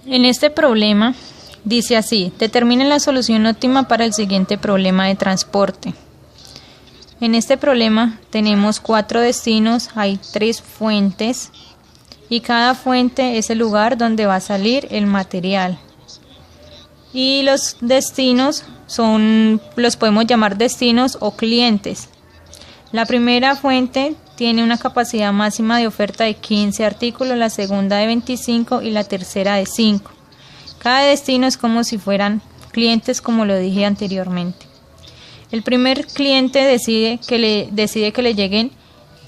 En este problema dice así: determine la solución óptima para el siguiente problema de transporte. En este problema tenemos 4 destinos, hay 3 fuentes y cada fuente es el lugar donde va a salir el material. Y los destinos los podemos llamar destinos o clientes. La primera fuente tiene una capacidad máxima de oferta de 15 artículos, la segunda de 25 y la tercera de 5. Cada destino es como si fueran clientes, como lo dije anteriormente. El primer cliente decide que le lleguen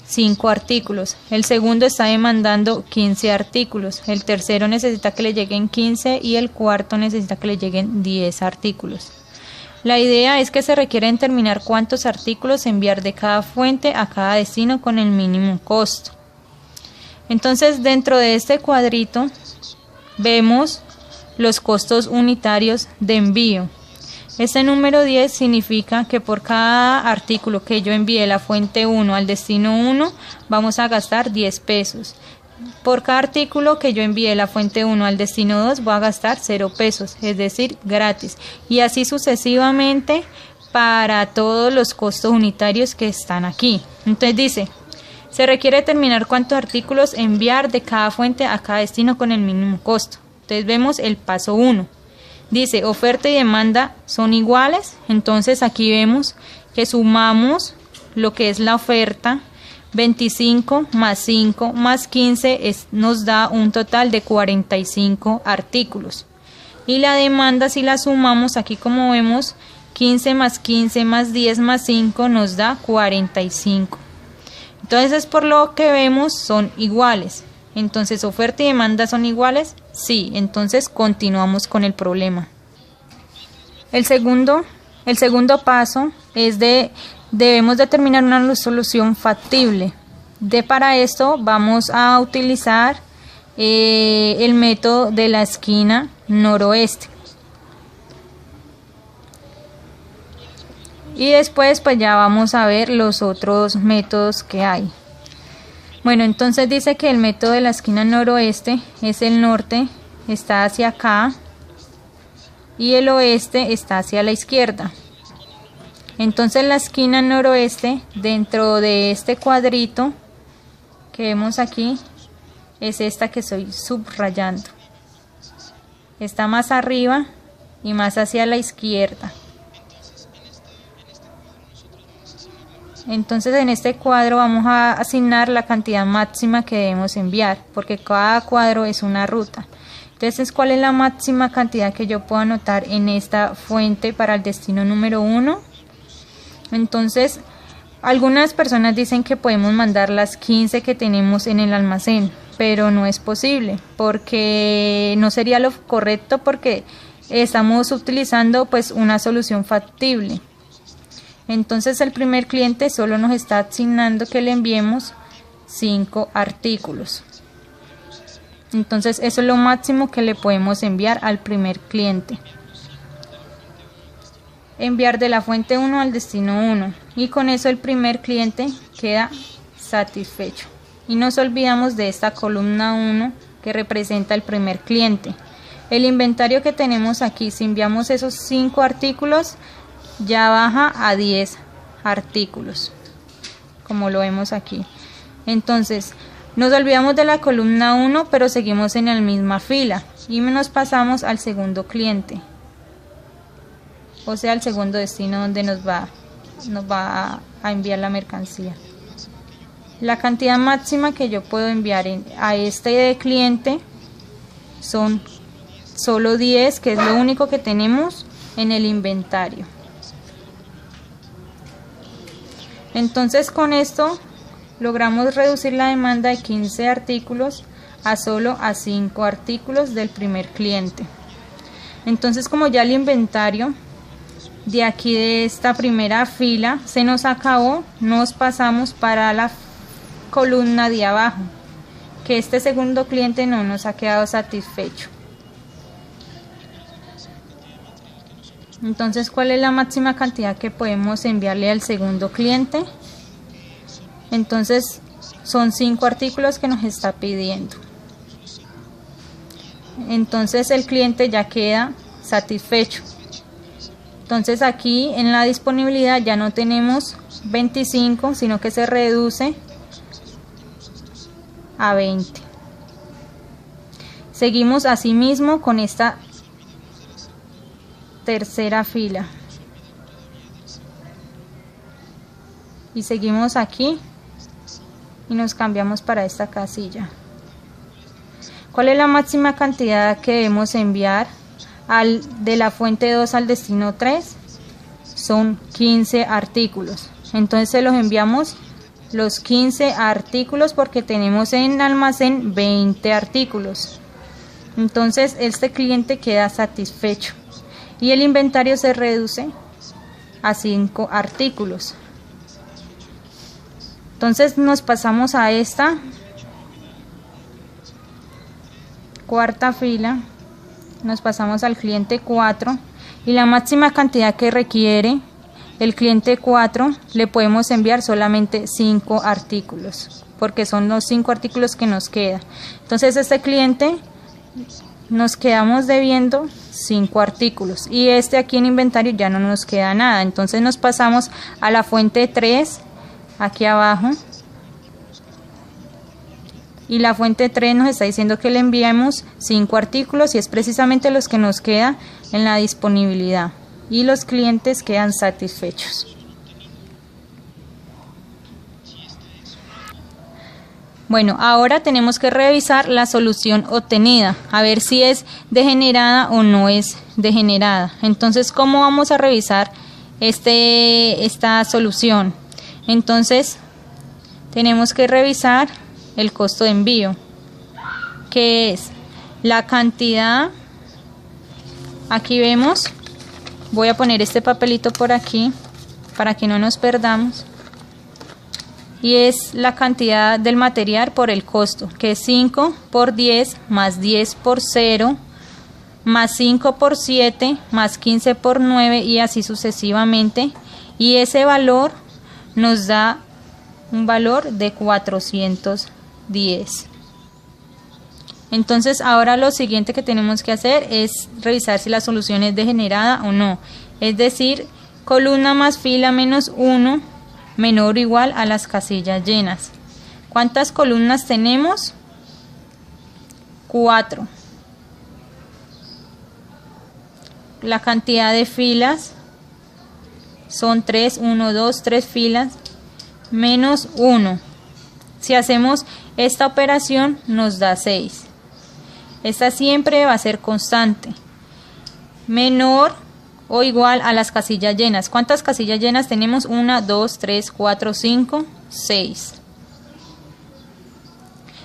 5 artículos. El segundo está demandando 15 artículos. El tercero necesita que le lleguen 15 y el cuarto necesita que le lleguen 10 artículos. La idea es que se requiere determinar cuántos artículos enviar de cada fuente a cada destino con el mínimo costo. Entonces, dentro de este cuadrito vemos los costos unitarios de envío. Este número 10 significa que por cada artículo que yo envíe de la fuente 1 al destino 1 vamos a gastar 10 pesos. Por cada artículo que yo envíe de la fuente 1 al destino 2 voy a gastar 0 pesos, es decir, gratis. Y así sucesivamente para todos los costos unitarios que están aquí. Entonces dice, se requiere determinar cuántos artículos enviar de cada fuente a cada destino con el mínimo costo. Entonces vemos el paso 1. Dice, oferta y demanda son iguales. Entonces aquí vemos que sumamos lo que es la oferta. 25 más 5 más 15 nos da un total de 45 artículos. Y la demanda, si la sumamos, aquí como vemos, 15 más 15 más 10 más 5 nos da 45. Entonces, por lo que vemos, son iguales. Entonces, ¿oferta y demanda son iguales? Sí, entonces continuamos con el problema. El segundo paso es debemos determinar una solución factible. Para esto vamos a utilizar el método de la esquina noroeste. Y después pues ya vamos a ver los otros métodos que hay. Bueno, entonces dice que el método de la esquina noroeste es el norte, está hacia acá, y el oeste está hacia la izquierda. Entonces la esquina noroeste, dentro de este cuadrito que vemos aquí, es esta que estoy subrayando. Está más arriba y más hacia la izquierda. Entonces en este cuadro vamos a asignar la cantidad máxima que debemos enviar, porque cada cuadro es una ruta. Entonces, ¿cuál es la máxima cantidad que yo puedo anotar en esta fuente para el destino número 1? Entonces, algunas personas dicen que podemos mandar las 15 que tenemos en el almacén, pero no es posible, porque no sería lo correcto, porque estamos utilizando pues una solución factible. Entonces el primer cliente solo nos está asignando que le enviemos 5 artículos. Entonces eso es lo máximo que le podemos enviar al primer cliente. Enviar de la fuente 1 al destino 1. Y con eso el primer cliente queda satisfecho. Y nos olvidamos de esta columna 1 que representa el primer cliente. El inventario que tenemos aquí, si enviamos esos 5 artículos, ya baja a 10 artículos, como lo vemos aquí. Entonces, nos olvidamos de la columna 1, pero seguimos en la misma fila y nos pasamos al segundo cliente, o sea, al segundo destino donde nos va a enviar la mercancía. La cantidad máxima que yo puedo enviar a este cliente son solo 10, que es lo único que tenemos en el inventario. Entonces con esto logramos reducir la demanda de 15 artículos a solo 5 artículos del primer cliente. Entonces, como ya el inventario de aquí de esta primera fila se nos acabó, nos pasamos para la columna de abajo, que este segundo cliente no nos ha quedado satisfecho. Entonces, ¿cuál es la máxima cantidad que podemos enviarle al segundo cliente? Entonces, son 5 artículos que nos está pidiendo. entonces el cliente ya queda satisfecho. Entonces aquí en la disponibilidad ya no tenemos 25, sino que se reduce a 20. Seguimos así mismo con esta tercera fila. Y seguimos aquí y nos cambiamos para esta casilla. ¿Cuál es la máxima cantidad que debemos enviar de la fuente 2 al destino 3? Son 15 artículos. Entonces se los enviamos los 15 artículos porque tenemos en almacén 20 artículos. Entonces este cliente queda satisfecho y el inventario se reduce a 5 artículos. Entonces nos pasamos a esta cuarta fila, nos pasamos al cliente 4 y la máxima cantidad que requiere el cliente 4 le podemos enviar solamente 5 artículos porque son los 5 artículos que nos queda. Entonces este cliente nos quedamos debiendo 5 artículos y este aquí en inventario ya no nos queda nada. Entonces nos pasamos a la fuente 3 aquí abajo y la fuente 3 nos está diciendo que le enviamos 5 artículos y es precisamente los que nos queda en la disponibilidad y los clientes quedan satisfechos. Bueno, ahora tenemos que revisar la solución obtenida, a ver si es degenerada o no es degenerada. Entonces, ¿cómo vamos a revisar esta solución? Entonces, tenemos que revisar el costo de envío, que es la cantidad. Aquí vemos, voy a poner este papelito por aquí para que no nos perdamos. Y es la cantidad del material por el costo, que es 5 por 10 más 10 por 0 más 5 por 7 más 15 por 9 y así sucesivamente. Y ese valor nos da un valor de 410. Entonces ahora lo siguiente que tenemos que hacer es revisar si la solución es degenerada o no. Es decir, columna más fila menos 1 menor o igual a las casillas llenas. ¿Cuántas columnas tenemos? 4. La cantidad de filas son 3, 1, 2, 3 filas menos 1. Si hacemos esta operación nos da 6. Esta siempre va a ser constante. Menor o igual a las casillas llenas. ¿Cuántas casillas llenas tenemos? 1, 2, 3, 4, 5, 6.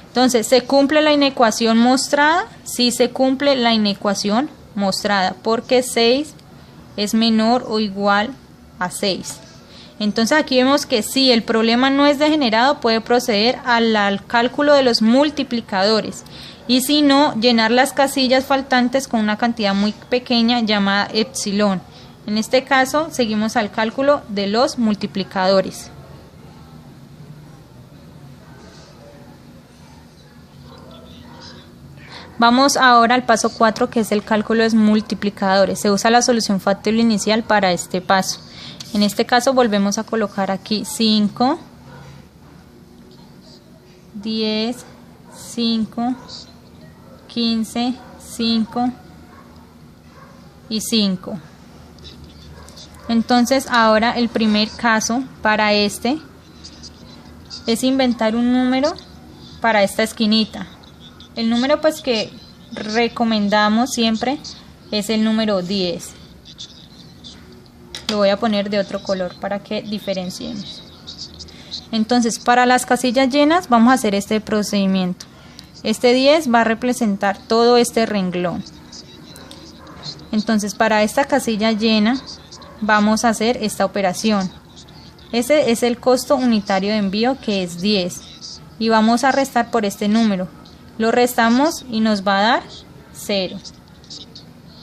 Entonces, ¿se cumple la inecuación mostrada? Sí, se cumple la inecuación mostrada, porque 6 es menor o igual a 6. Entonces aquí vemos que si el problema no es degenerado, puede proceder al cálculo de los multiplicadores. Y si no, llenar las casillas faltantes con una cantidad muy pequeña llamada epsilon. En este caso, seguimos al cálculo de los multiplicadores. Vamos ahora al paso 4, que es el cálculo de los multiplicadores. Se usa la solución factorial inicial para este paso. En este caso volvemos a colocar aquí 5, 10, 5, 15, 5 y 5. Entonces ahora el primer caso para este es inventar un número para esta esquinita. El número pues que recomendamos siempre es el número 10. Lo voy a poner de otro color para que diferenciemos. Entonces para las casillas llenas vamos a hacer este procedimiento. Este 10 va a representar todo este renglón. Entonces para esta casilla llena vamos a hacer esta operación. Ese es el costo unitario de envío, que es 10. Y vamos a restar por este número. Lo restamos y nos va a dar 0.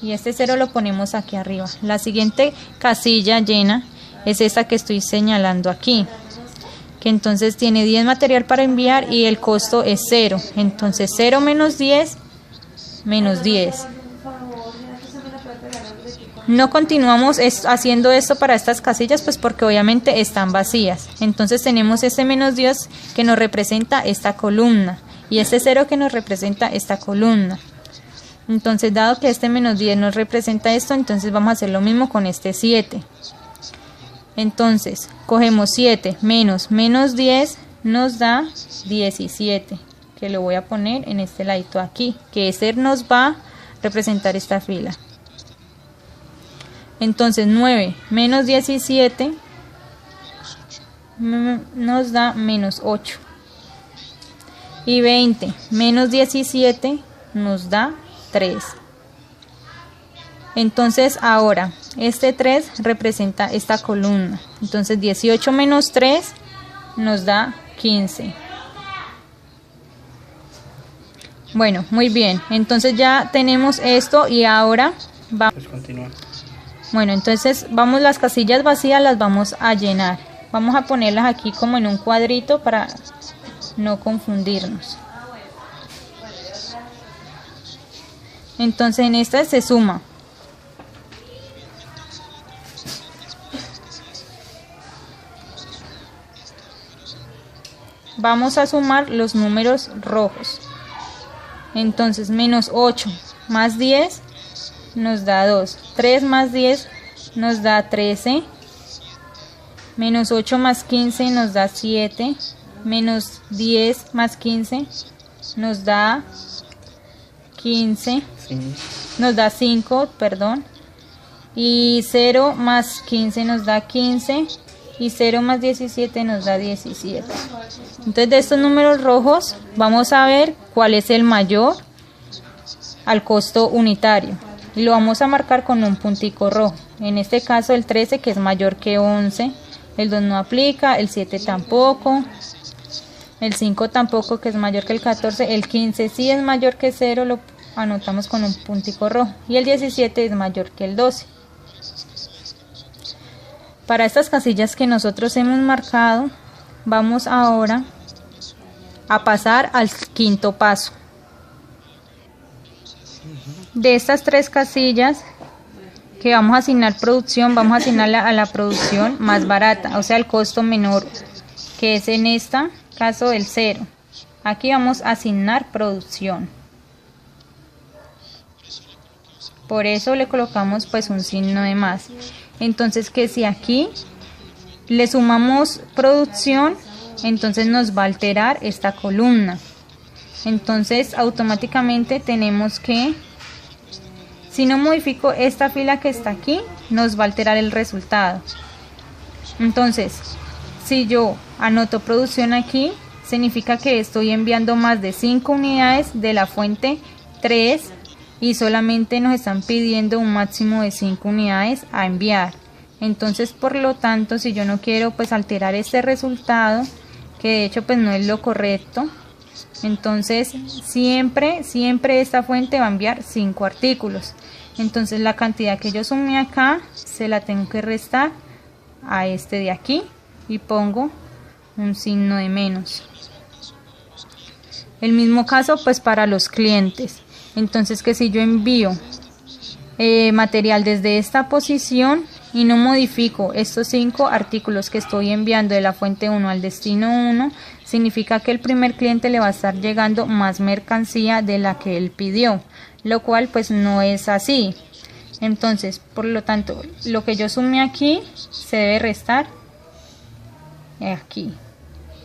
Y este 0 lo ponemos aquí arriba. La siguiente casilla llena es esta que estoy señalando aquí, que entonces tiene 10 material para enviar y el costo es 0. Entonces 0 menos 10 menos 10. No continuamos haciendo esto para estas casillas, pues porque obviamente están vacías. Entonces tenemos este menos 10 que nos representa esta columna y este 0 que nos representa esta columna. Entonces, dado que este menos 10 nos representa esto, entonces vamos a hacer lo mismo con este 7. Entonces, cogemos 7 menos menos 10 nos da 17, que lo voy a poner en este ladito aquí, que ese nos va a representar esta fila. Entonces 9 menos 17 nos da menos 8. Y 20 menos 17 nos da 3. Entonces ahora este 3 representa esta columna. Entonces 18 menos 3 nos da 15. Bueno, muy bien. Entonces ya tenemos esto y ahora vamos. Pues continúa. Bueno, entonces vamos, las casillas vacías las vamos a llenar. Vamos a ponerlas aquí como en un cuadrito para no confundirnos. Entonces en esta se suma. Vamos a sumar los números rojos. Entonces menos 8 más 10 nos da 2. 3 más 10 nos da 13. Menos 8 más 15 nos da 7. Menos 10 más 15 nos da 15. Nos da 5, perdón. Y 0 más 15 nos da 15. Y 0 más 17 nos da 17. Entonces de estos números rojos vamos a ver cuál es el mayor al costo unitario. Y lo vamos a marcar con un puntico rojo. En este caso el 13, que es mayor que 11. El 2 no aplica, el 7 tampoco. El 5 tampoco, que es mayor que el 14. El 15 sí es mayor que 0, lo anotamos con un puntico rojo. Y el 17 es mayor que el 12. Para estas casillas que nosotros hemos marcado, vamos ahora a pasar al quinto paso. De estas tres casillas que vamos a asignar producción, vamos a asignarla a la producción más barata, o sea, el costo menor, que es en este caso el 0. Aquí vamos a asignar producción. Por eso le colocamos pues un signo de más. Entonces que si aquí le sumamos producción, entonces nos va a alterar esta columna. Entonces automáticamente tenemos que, si no modifico esta fila que está aquí, nos va a alterar el resultado. Entonces, si yo anoto producción aquí, significa que estoy enviando más de 5 unidades de la fuente 3 y solamente nos están pidiendo un máximo de 5 unidades a enviar. Entonces, por lo tanto, si yo no quiero pues alterar este resultado, que de hecho pues no es lo correcto, entonces siempre esta fuente va a enviar 5 artículos. Entonces la cantidad que yo sumé acá se la tengo que restar a este de aquí y pongo un signo de menos. El mismo caso pues para los clientes. Entonces que si yo envío material desde esta posición y no modifico estos 5 artículos que estoy enviando de la fuente 1 al destino 1, significa que el primer cliente le va a estar llegando más mercancía de la que él pidió, lo cual pues no es así. Entonces, por lo tanto, lo que yo sumé aquí se debe restar aquí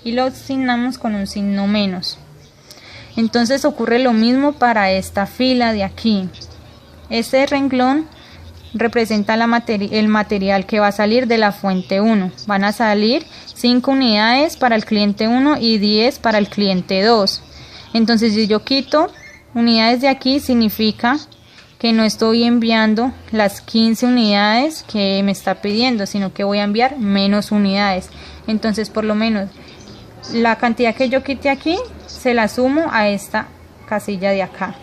y lo asignamos con un signo menos. Entonces ocurre lo mismo para esta fila de aquí. Este renglón representa el material que va a salir de la fuente 1. Van a salir 5 unidades para el cliente 1 y 10 para el cliente 2. Entonces si yo quito unidades de aquí, significa que no estoy enviando las 15 unidades que me está pidiendo, sino que voy a enviar menos unidades. Entonces por lo menos la cantidad que yo quite aquí se la sumo a esta casilla de acá.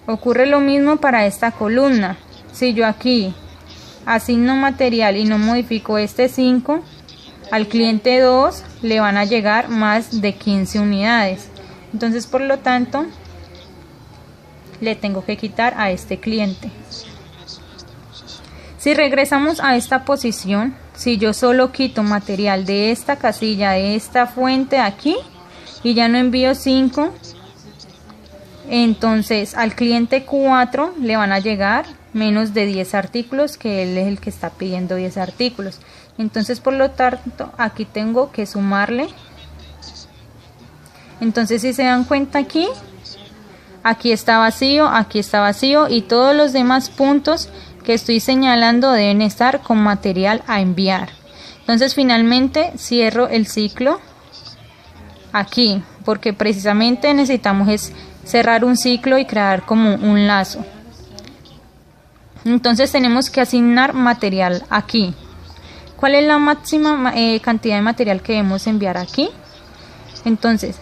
Ocurre lo mismo para esta columna. Si yo aquí asigno material y no modifico este 5, al cliente 2 le van a llegar más de 15 unidades. Entonces por lo tanto le tengo que quitar a este cliente. Si regresamos a esta posición, si yo solo quito material de esta casilla, de esta fuente aquí, y ya no envío 5, entonces al cliente 4 le van a llegar menos de 10 artículos, que él es el que está pidiendo 10 artículos. Entonces por lo tanto aquí tengo que sumarle. Entonces si se dan cuenta aquí está vacío y todos los demás puntos que estoy señalando deben estar con material a enviar. Entonces finalmente cierro el ciclo aquí, porque precisamente necesitamos cerrar un ciclo y crear como un lazo. Entonces tenemos que asignar material aquí. ¿Cuál es la máxima cantidad de material que debemos enviar aquí? Entonces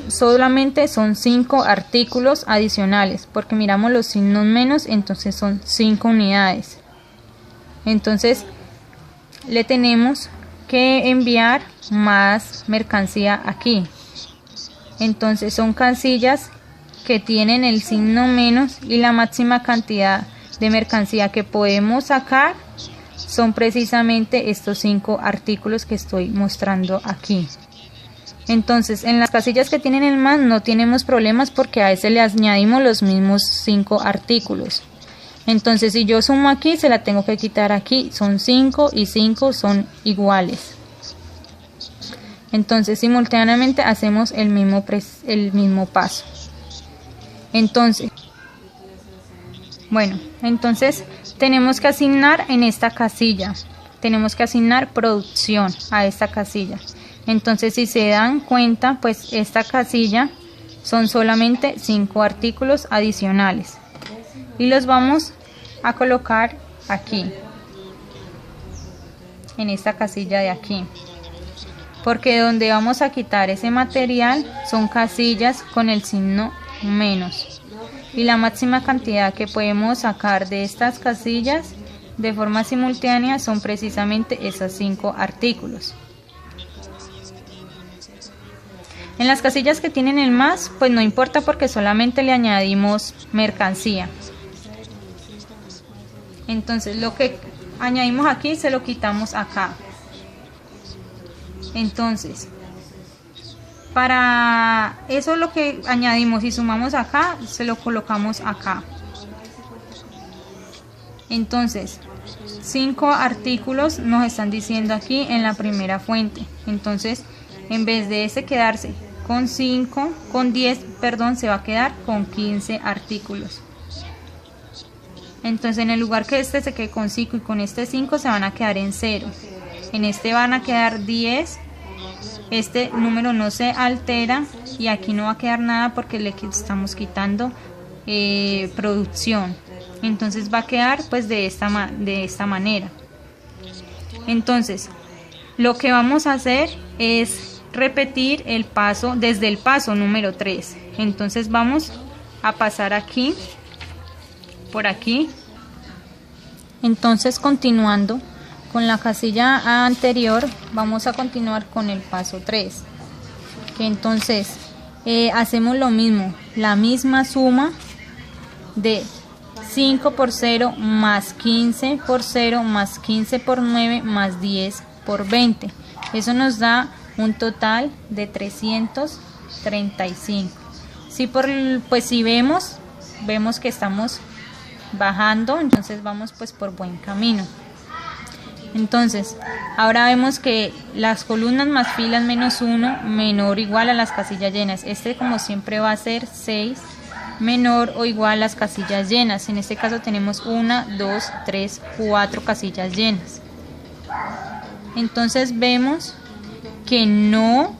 solamente son 5 artículos adicionales, porque miramos los signos menos, entonces son 5 unidades. Entonces le tenemos que enviar más mercancía aquí. Entonces son casillas que tienen el signo menos, y la máxima cantidad de mercancía que podemos sacar son precisamente estos 5 artículos que estoy mostrando aquí. Entonces en las casillas que tienen el más no tenemos problemas, porque a ese le añadimos los mismos 5 artículos. Entonces si yo sumo aquí, se la tengo que quitar aquí, son 5 y 5 son iguales. Entonces simultáneamente hacemos el mismo paso. Entonces tenemos que asignar en esta casilla, tenemos que asignar producción a esta casilla. Entonces si se dan cuenta, pues esta casilla son solamente 5 artículos adicionales, y los vamos a colocar aquí, en esta casilla de aquí, porque donde vamos a quitar ese material son casillas con el signo menos, y la máxima cantidad que podemos sacar de estas casillas de forma simultánea son precisamente esos 5 artículos. En las casillas que tienen el más, pues no importa, porque solamente le añadimos mercancía. Entonces lo que añadimos aquí se lo quitamos acá. Entonces para eso lo que añadimos y sumamos acá, se lo colocamos acá. Entonces 5 artículos nos están diciendo aquí en la primera fuente. Entonces en vez de quedarse con 10, se va a quedar con 15 artículos. Entonces en el lugar que se quede con 5 y con 5 se van a quedar en 0. En van a quedar 10. Este número no se altera, y aquí no va a quedar nada porque le estamos quitando producción. Entonces va a quedar pues de esta manera. Entonces lo que vamos a hacer es repetir el paso desde el paso número 3. Entonces vamos a pasar aquí, por aquí. Entonces continuando con la casilla anterior, vamos a continuar con el paso 3, que entonces hacemos lo mismo, la misma suma de 5 por 0 más 15 por 0 más 15 por 9 más 10 por 20. Eso nos da un total de 335. Si vemos que estamos bajando, entonces vamos pues por buen camino. Entonces ahora vemos que las columnas más filas menos 1 menor o igual a las casillas llenas. Como siempre va a ser 6 menor o igual a las casillas llenas. En este caso tenemos 1, 2, 3, 4 casillas llenas. Entonces vemos que no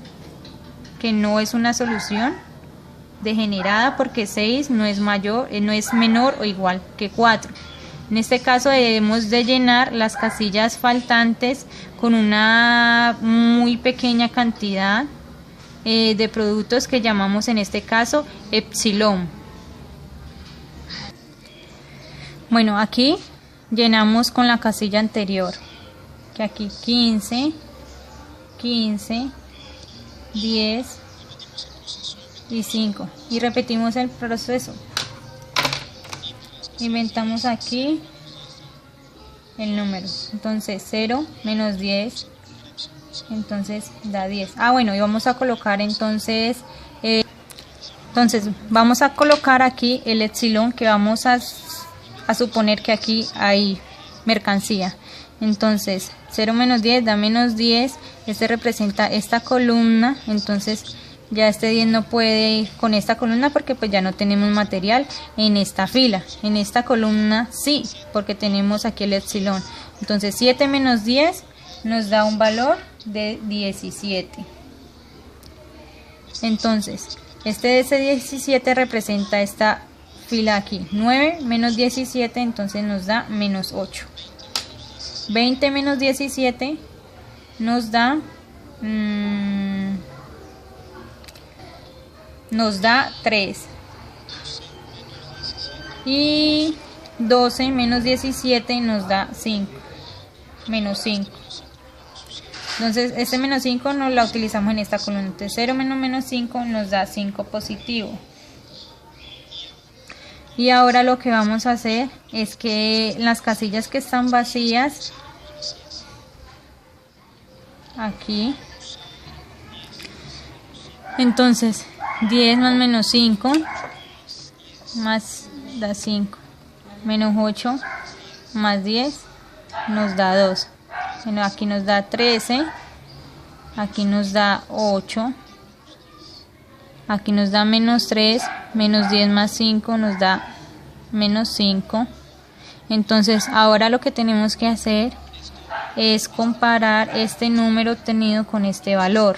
es una solución degenerada, porque 6 no es menor o igual que 4. En este caso debemos de llenar las casillas faltantes con una muy pequeña cantidad de productos que llamamos en este caso epsilon. Bueno, aquí llenamos con la casilla anterior, que aquí 15, 10, y 5 y repetimos el proceso. Inventamos aquí el número, entonces 0 menos 10, entonces da 10. Bueno, y vamos a colocar entonces vamos a colocar aquí el epsilon, que vamos a suponer que aquí hay mercancía. Entonces 0 menos 10 da menos 10, este representa esta columna, entonces ya este 10 no puede ir con esta columna porque pues ya no tenemos material en esta fila. En esta columna sí, porque tenemos aquí el epsilon. Entonces 7 menos 10 nos da un valor de 17. Entonces este de ese 17 representa esta fila aquí. 9 menos 17 entonces nos da menos 8. 20 menos 17 nos da 3. Y 12 menos 17 nos da 5. Menos 5. Entonces este menos 5 nos la utilizamos en esta columna. Entonces 0 menos 5 nos da 5 positivo. Y ahora lo que vamos a hacer es que las casillas que están vacías, aquí, entonces 10 más menos 5 más da 5, menos 8 más 10 nos da 2. Bueno, aquí nos da 13, aquí nos da 8, aquí nos da menos 3, menos 10 más 5 nos da menos 5. Entonces ahora lo que tenemos que hacer es comparar este número obtenido con este valor.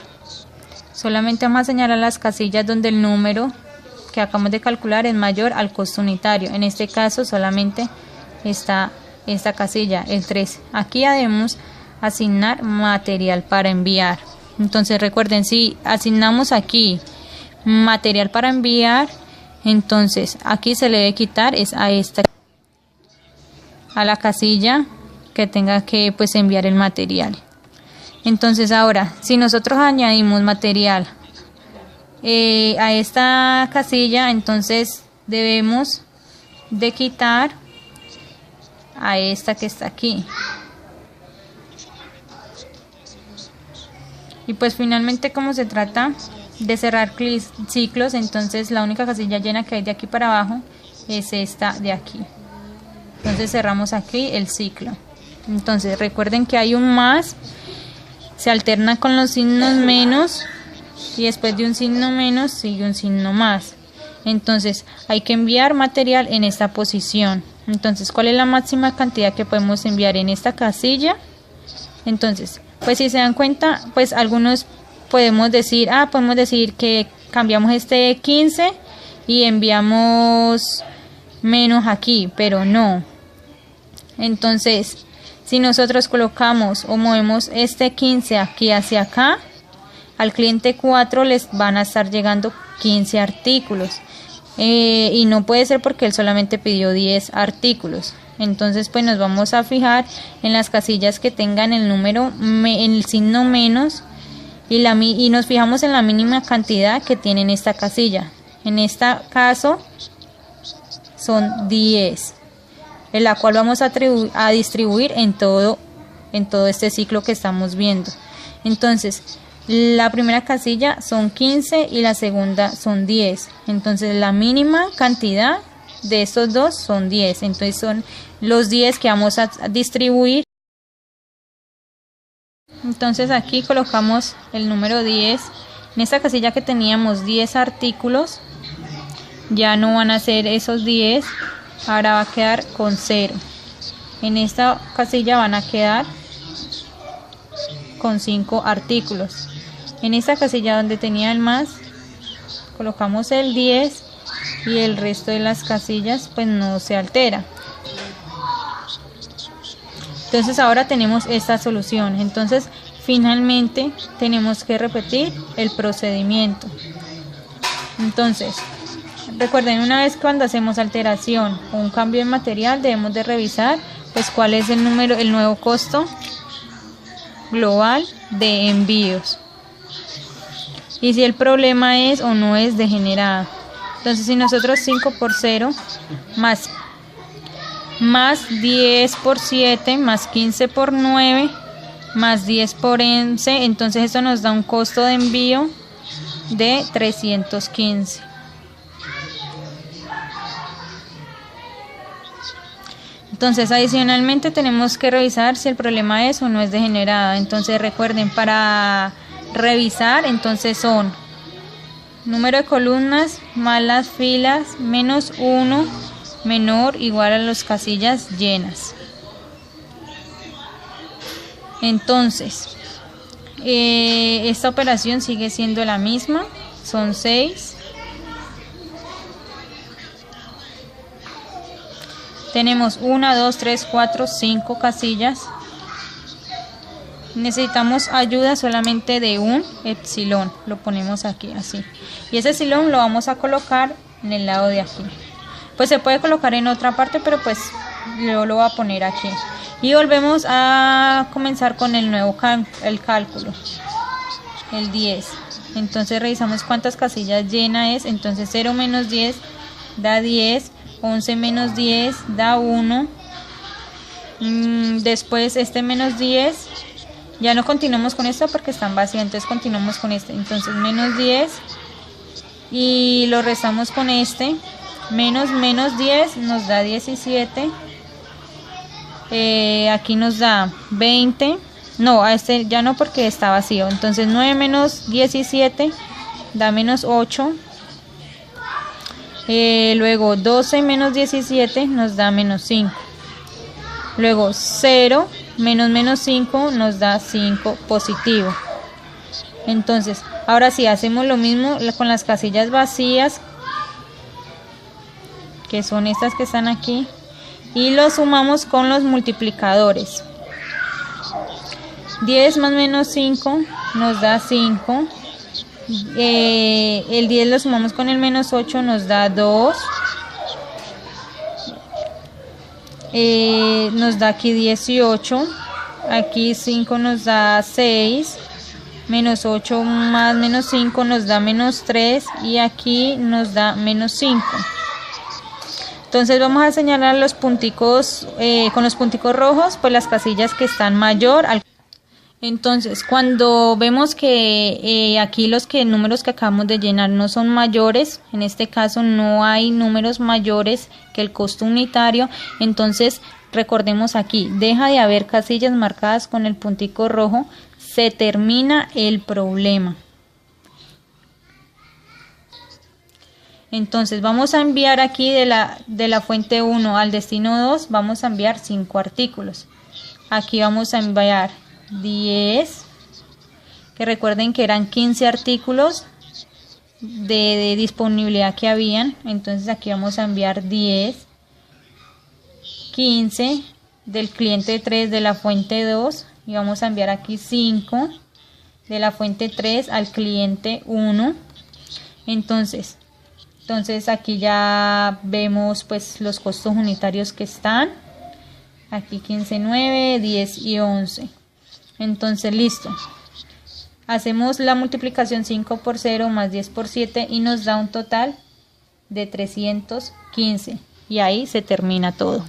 Solamente vamos a señalar las casillas donde el número que acabamos de calcular es mayor al costo unitario. En este caso solamente está esta casilla, el 3. Aquí debemos asignar material para enviar. Entonces recuerden, si asignamos aquí material para enviar, entonces aquí se le debe quitar es a la casilla que tenga que pues enviar el material. Entonces ahora, si nosotros añadimos material a esta casilla, entonces debemos de quitar a esta que está aquí. Y pues finalmente, como se trata de cerrar ciclos, entonces la única casilla llena que hay de aquí para abajo es esta de aquí. Entonces cerramos aquí el ciclo. Entonces recuerden que hay un más, se alterna con los signos menos y después de un signo menos sigue un signo más. Entonces hay que enviar material en esta posición. Entonces, ¿cuál es la máxima cantidad que podemos enviar en esta casilla? Entonces, pues si se dan cuenta, pues algunos podemos decir que cambiamos este 15 y enviamos menos aquí, pero no. Entonces, si nosotros colocamos o movemos este 15 aquí hacia acá, al cliente 4 les van a estar llegando 15 artículos. Y no puede ser porque él solamente pidió 10 artículos. Entonces pues nos vamos a fijar en las casillas que tengan el número, el signo menos, y nos fijamos en la mínima cantidad que tiene en esta casilla. En este caso son 10, en la cual vamos a distribuir en todo este ciclo que estamos viendo. Entonces la primera casilla son 15 y la segunda son 10. Entonces la mínima cantidad de estos dos son 10. Entonces son los 10 que vamos a distribuir. Entonces aquí colocamos el número 10. En esta casilla que teníamos 10 artículos, ya no van a ser esos 10. Ahora va a quedar con 0. En esta casilla van a quedar con 5 artículos. En esta casilla donde tenía el más, colocamos el 10 y el resto de las casillas pues no se altera. Entonces ahora tenemos esta solución. Entonces finalmente tenemos que repetir el procedimiento. Entonces recuerden, una vez cuando hacemos alteración o un cambio de material, debemos de revisar pues cuál es el nuevo costo global de envíos. y si el problema es o no es degenerada. Entonces si nosotros 5 por 0 más 10 por 7 más 15 por 9 más 10 por 11, entonces esto nos da un costo de envío de 315. Entonces adicionalmente tenemos que revisar si el problema es o no es degenerada. Entonces recuerden, para revisar entonces son número de columnas más las filas menos 1 menor igual a las casillas llenas. Entonces esta operación sigue siendo la misma, son 6. Tenemos 1, 2, 3, 4, 5 casillas. Necesitamos ayuda solamente de un epsilon. Lo ponemos aquí así. Y ese epsilon lo vamos a colocar en el lado de aquí. Pues se puede colocar en otra parte, pero pues yo lo voy a poner aquí. Y volvemos a comenzar con el nuevo cálculo. El 10. Entonces revisamos cuántas casillas llenas es. Entonces 0 menos 10 da 10. 11 menos 10 da 1. Después este menos 10. Ya no continuamos con esto porque están vacíos. Entonces continuamos con este. Entonces menos 10. Y lo restamos con este. Menos 10 nos da 17. Aquí nos da 20. No, a este ya no porque está vacío. Entonces 9 menos 17 da menos 8. Luego 12 menos 17 nos da menos 5. Luego 0 menos 5 nos da 5 positivo. Entonces, ahora sí hacemos lo mismo con las casillas vacías, que son estas que están aquí, y lo sumamos con los multiplicadores. 10 más menos 5 nos da 5. El 10 lo sumamos con el menos 8, nos da 2. Nos da aquí 18. Aquí 5 nos da 6. Menos 8 más menos 5 nos da menos 3. Y aquí nos da menos 5. Entonces vamos a señalar los punticos, con los punticos rojos, pues las casillas que están mayor al... Entonces, cuando vemos que aquí los números que acabamos de llenar no son mayores, en este caso no hay números mayores que el costo unitario, entonces recordemos aquí, deja de haber casillas marcadas con el puntico rojo, se termina el problema. Entonces vamos a enviar aquí de la fuente 1 al destino 2, vamos a enviar 5 artículos. Aquí vamos a enviar 10, que recuerden que eran 15 artículos de disponibilidad que habían, entonces aquí vamos a enviar 10, 15 del cliente 3 de la fuente 2 y vamos a enviar aquí 5 de la fuente 3 al cliente 1. Entonces aquí ya vemos pues los costos unitarios que están aquí, 15, 9, 10 y 11. Entonces listo, hacemos la multiplicación 5 por 0 más 10 por 7 y nos da un total de 315 y ahí se termina todo.